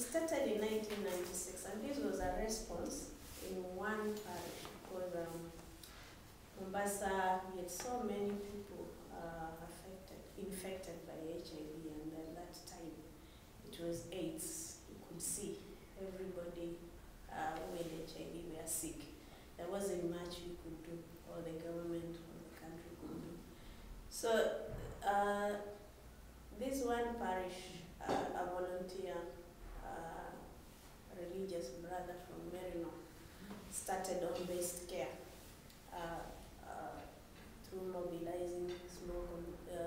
Started in 1996, and this was a response in one parish because Mombasa, we had so many people infected by HIV, and at that time it was AIDS. You could see everybody who had HIV were sick. There wasn't much we could do, or the government or the country could do. So this one parish, a volunteer, religious brother from Merino, started home-based care through mobilizing small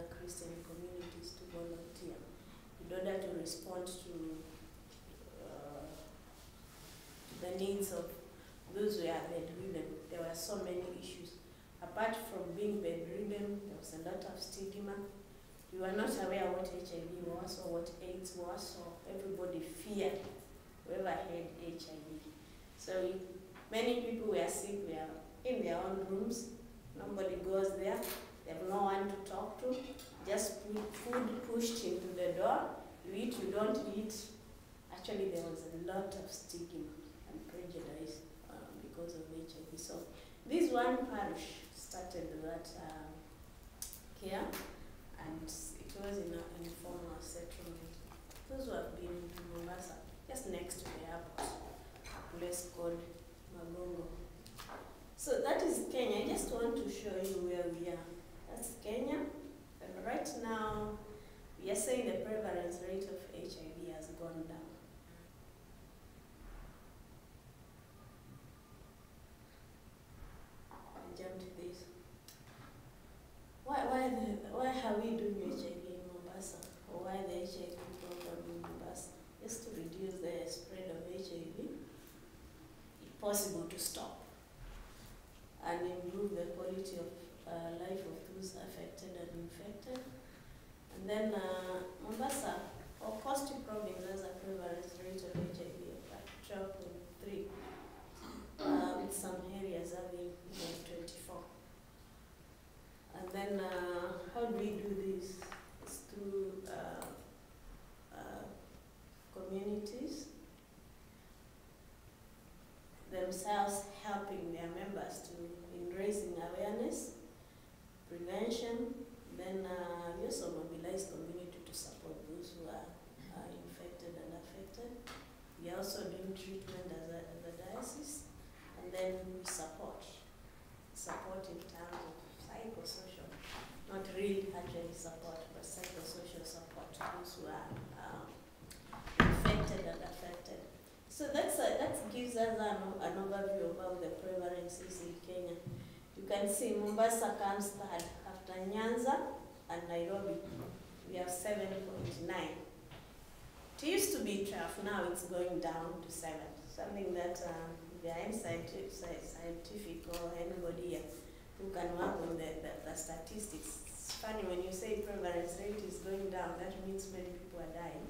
Christian communities to volunteer in order to respond to the needs of those who are bedridden. There were so many issues. Apart from being bedridden, there was a lot of stigma. We were not aware what HIV was or what AIDS was, so everybody feared whoever had HIV. So many people were sick, were in their own rooms. Nobody goes there. They have no one to talk to. Just food pushed into the door. You eat, you don't eat. Actually, there was a lot of stigma and prejudice because of HIV. So this one parish started that care, and it was in an informal settlement. Those who have been to Mombasa, just next to the airport, a place called Magongo. So that is Kenya. I just want to show you where we are. That's Kenya. And right now, we are saying the prevalence rate of HIV has gone down. I jumped this. Why are we doing HIV in Mombasa? Or why the HIV program in Mombasa? Just to reduce the spread of HIV, if possible to stop, and improve the quality of life of those affected and infected. And then Mombasa, or Coastal Province, has a prevalence rate of HIV of 12.3, with some areas having 24. And then how do we do this? It's through communities themselves helping their members in raising awareness, prevention. Then we also mobilize community to support those who are infected and affected. We are also doing treatment as a diocese, and then we support in terms of psychosocial, not really actually support, but psychosocial support to those who are infected and affected. So that gives us an overview of how the prevalence is in Kenya. You can see Mombasa comes third after Nyanza and Nairobi. We have 7.9. It used to be 12, now it's going down to 7. Something that behind scientific or anybody here who can work on the statistics. It's funny when you say prevalence rate is going down, that means many people are dying.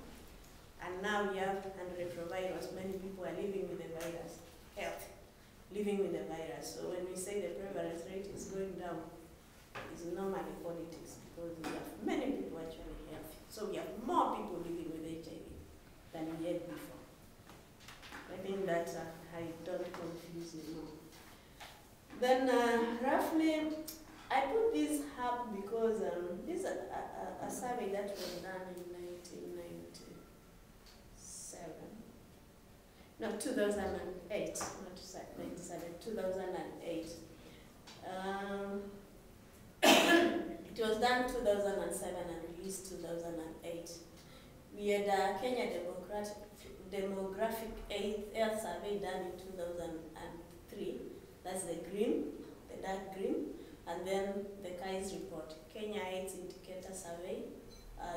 And now we have antiretrovirals, many people are living with the virus, living with the virus. So when we say the prevalence rate is going down, it's normally politics, because we have many people actually healthy. So we have more people living with HIV than we had before. I think that I don't confuse you more. Then roughly, I put this up because this is a survey that was done in 1997. No, 2008, not 97, 2008. It was done 2007 and released 2008. We had a Kenya demographic health survey done in 2003. That's the green, the dark green, and then the KAIS report, Kenya AIDS Indicator Survey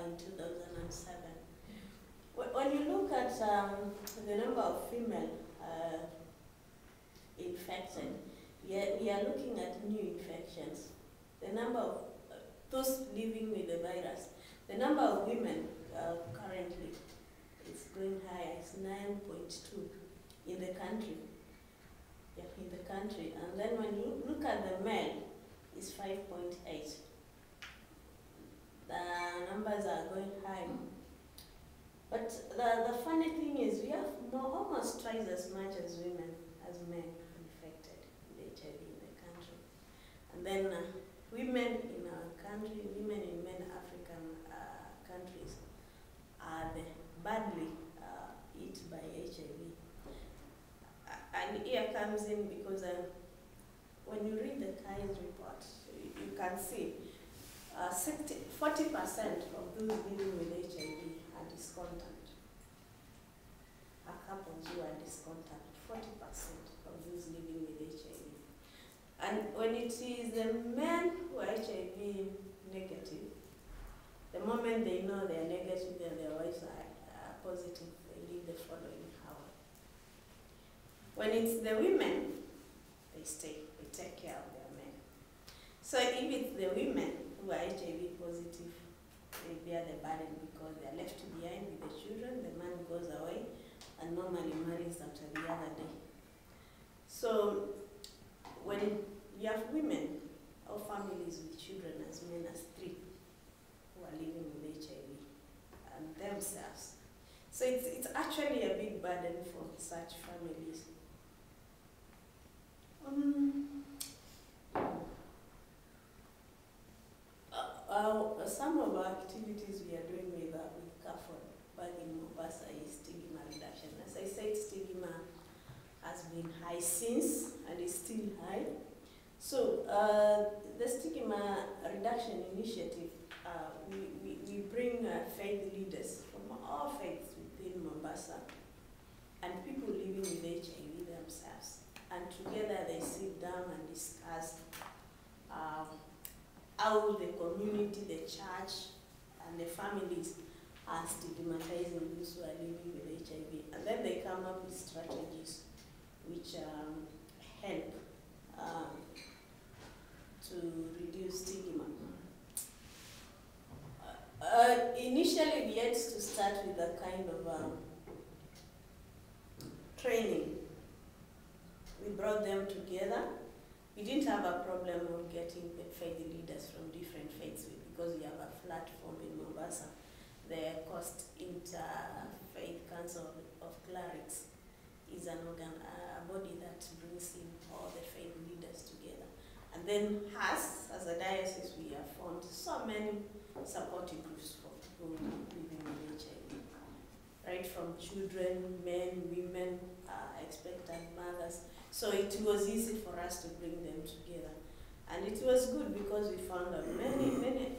in 2007. When you look at the number of female infected, we are looking at new infections. The number of those living with the virus, the number of women currently is going higher. It's 9.2 in the country. Yeah, in the country. And then when you look at the male, it's 5.8. The numbers are going high. But the funny thing is, almost twice as much as women as men infected with HIV in the country. And then women in our country, women in many African countries are badly hit by HIV. And here comes in because when you read the KAI's report, you can see 40% of those living with HIV are discontent. Are couples who are discontent, 40% of those living with HIV. And when it is the men who are HIV negative, the moment they know they are negative and their wives are positive, they live the following hour. When it's the women, they stay, they take care of their men. So if it's the women who are HIV positive, they bear the burden because they are left behind with the children, the man goes away and normally marries after the other day. So when you have women or families with children as many as 3 who are living with HIV and themselves, so it's actually a big burden for such families. Some of our activities we are doing with CAFOD back in Mombasa is stigma reduction. As I said, stigma has been high since and is still high. So the stigma reduction initiative, we bring faith leaders from all faiths within Mombasa and people living with HIV themselves. And together they sit down and discuss how the community, the church, and the families are stigmatizing those who are living with HIV. And then they come up with strategies which help to reduce stigma. Initially, we had to start with a kind of training. We brought them together. We didn't have a problem of getting the faith leaders from different faiths because we have a platform in Mombasa. The Coast Interfaith Council of Clerics is a body that brings in all the faith leaders together. And then us, as a diocese, we have formed so many supporting groups for people living with HIV. Right from children, men, women, expectant mothers. So it was easy for us to bring them together. And it was good because we found out many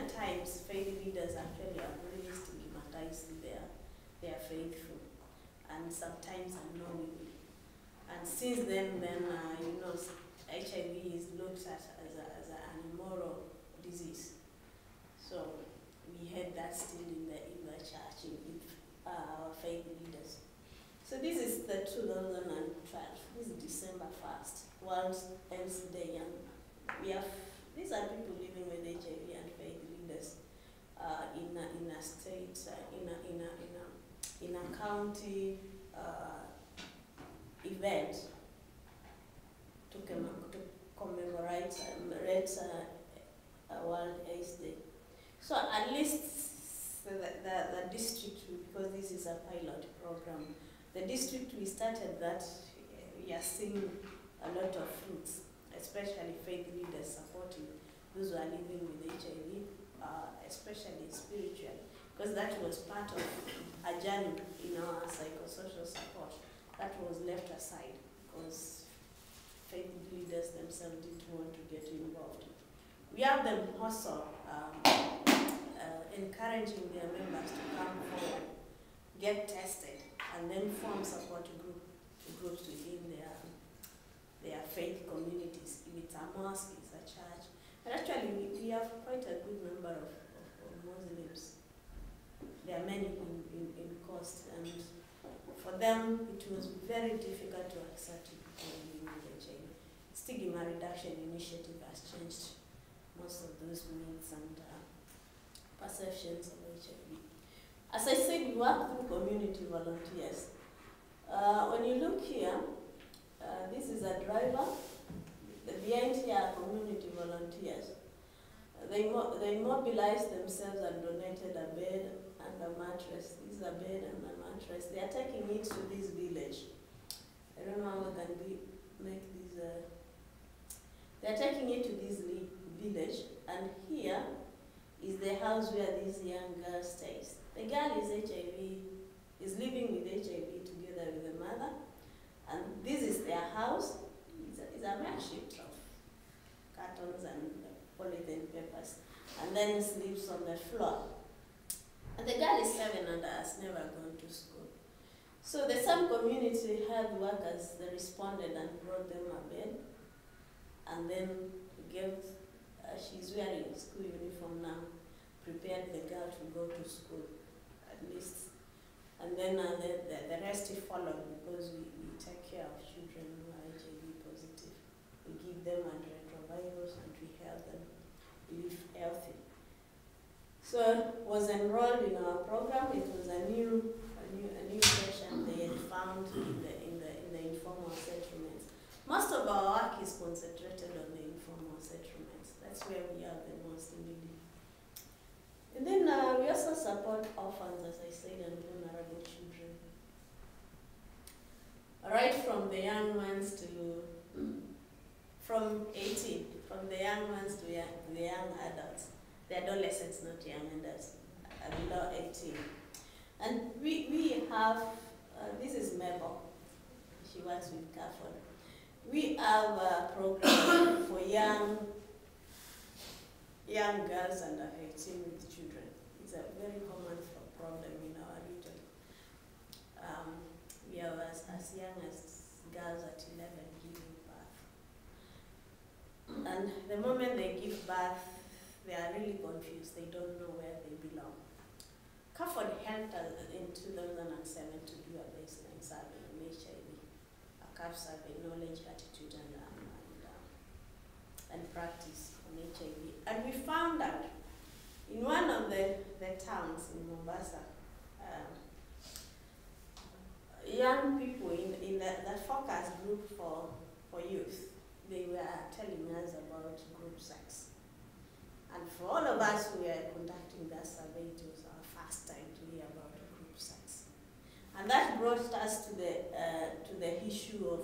times faith leaders actually are really stigmatized their faithful, and sometimes unknowingly. And since then, you know, HIV is looked at as an immoral disease. So we had that still in the church with our faith leaders. So this is the 2012. This is December 1st, World AIDS Day, and we have these are people living with HIV and faith leaders in a state, in a county event to commemorate World AIDS Day. So at least the district, because this is a pilot program, the district we started that, we are seeing a lot of fruits, especially faith leaders supporting those who are living with HIV, especially spiritually, because that was part of a journey in our psychosocial support that was left aside because faith leaders themselves didn't want to get involved. We have them also encouraging their members to come forward, get tested, and then form support groups within their faith communities. If it's a mosque, it's a church. And actually, we have quite a good number of Muslims. There are many in Coast, and for them, it was very difficult to accept people living with HIV. Stigma reduction initiative has changed most of those myths and perceptions of HIV. As I said, we work through community volunteers. When you look here, this is a driver. Behind here are community volunteers. They mobilized themselves and donated a bed and a mattress. This is a bed and a mattress. mattress. They are taking it to this village. I don't know how I can make these. They are taking it to this village, and here is the house where this young girl stays. The girl is living with HIV together with the mother, and this is their house. It's a makeshift of cartons and polythene papers, and then sleeps on the floor. And the girl is 7 and has never gone to school. So the some community health workers, they responded and brought them a bed, and then gave, she's wearing a school uniform now, prepared the girl to go to school, at least. And then the rest followed, because we take care of children who are HIV positive. We give them antiretrovirals and we help them live healthy. So was enrolled in our program. It was a new patient they had found in the informal settlements. Most of our work is concentrated on the informal settlements. That's where we have the most need. And then we also support orphans, as I said, and vulnerable children. Right from the young ones to, from 18, from the young ones to the young adults. The adolescents, not young adults, below 18. And we have, this is Mabel, she works with CAFOD. We have a program for young girls under 18 with children. It's a very common problem in our region. We have as young as girls at 11 giving birth. And the moment they give birth, they are really confused. They don't know where they belong. CAFOD helped us in 2007 to do a baseline survey on HIV, a CAF survey, knowledge, attitude, and practice on HIV. And we found out in one of the towns in Mombasa, young people in the focus group for youth, they were telling us about group sex. And for all of us who were conducting that survey, it was our first time to hear about group sex. And that brought us to the issue of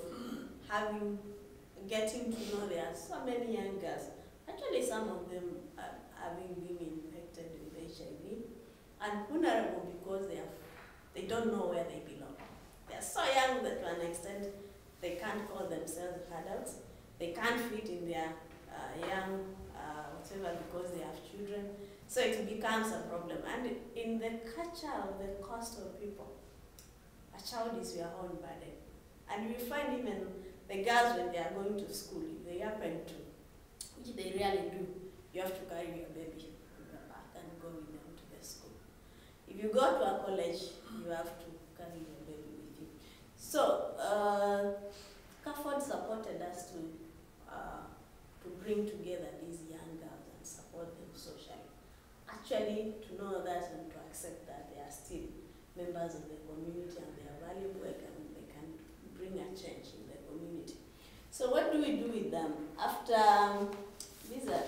getting to know there are so many young girls. Actually, some of them are having been infected with HIV, and vulnerable because they don't know where they belong. They are so young that to an extent they can't call themselves adults. They can't fit in their young whatever because they have children. So it becomes a problem. And in the culture of the coastal people, a child is your own burden. And you find even the girls when they are going to school, if they happen to, which they really do, you have to carry your baby on your back and go with them to the school. If you go to a college, you have to carry your baby with you. So CAFOD supported us to bring together these young girls and support them socially. Actually, to know that and to accept that they are still members of the community and they are valuable and they can bring a change in the community. So what do we do with them? After these are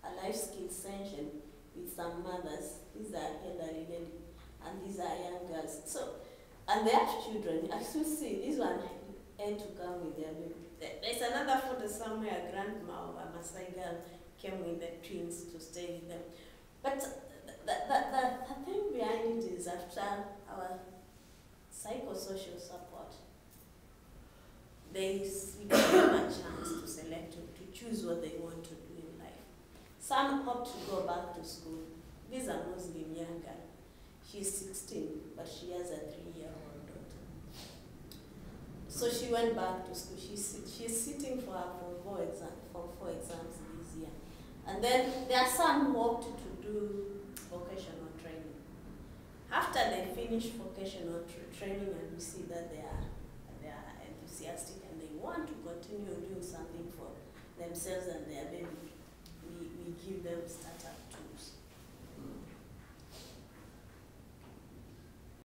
a life skills session with some mothers, these are elderly ladies, and these are young girls. So, and they have children. As you see, this one had to come with their baby. There's another photo somewhere, a grandma of a Maasai girl came with the twins to stay with them. But the thing behind it is after our psychosocial support, they give them a chance to select, to choose what they want to do in life. Some opt to go back to school. These are Muslim young girl. She's 16, but she has a 3-year-old daughter. So she went back to school. She's sitting for her Form 4 exams this year. And then there are some who opt to do vocational training. After they finish vocational training and we see that they are enthusiastic and they want to continue doing something for themselves and their baby, we give them startup